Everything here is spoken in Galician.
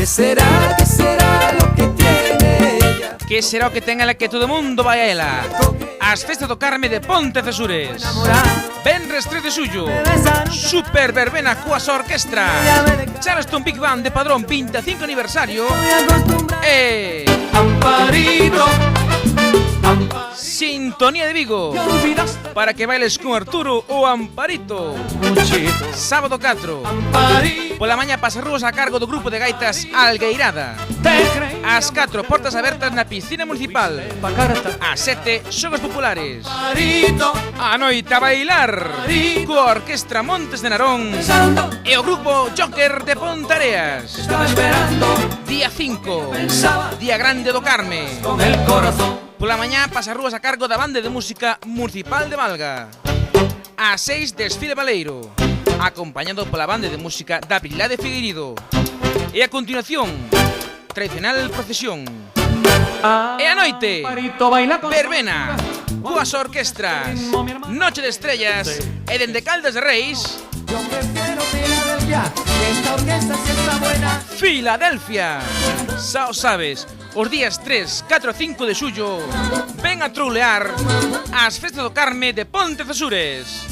¿Qué será lo que tiene ella? Que será o que ten ela que todo mundo vai a ela? As festas do Carme de Ponte Cesures. Venres 3 de xullo, super verbena coa súa orquestra. Charleston Big Band de Padrón 25 aniversario. E Amparito, Sintonía de Vigo, para que bailes con Arturo o Amparito. Sábado 4, pola mañá pasarrúas a cargo do grupo de gaitas Algueirada. Ás 4, portas abertas na piscina municipal. Ás 7, xogos populares. A noite a bailar coa orquestra Montes de Narón e o grupo Joker de Pontareas. Día 5, día grande do Carme. Pola mañá pasarrúas a cargo da banda de música municipal de Malga. Ás 6, desfile baleiro, acompañado pola banda de música da Vila de Figueirido. E a continuación, tradicional procesión. E a noite, verbena coas orquestras Noche de Estrellas e dende Caldas de Reis, Filadelfia. Xa o sabes, os días 3, 4 e 5 de xullo ven a troulear as festas do Carme de Ponte Cesures.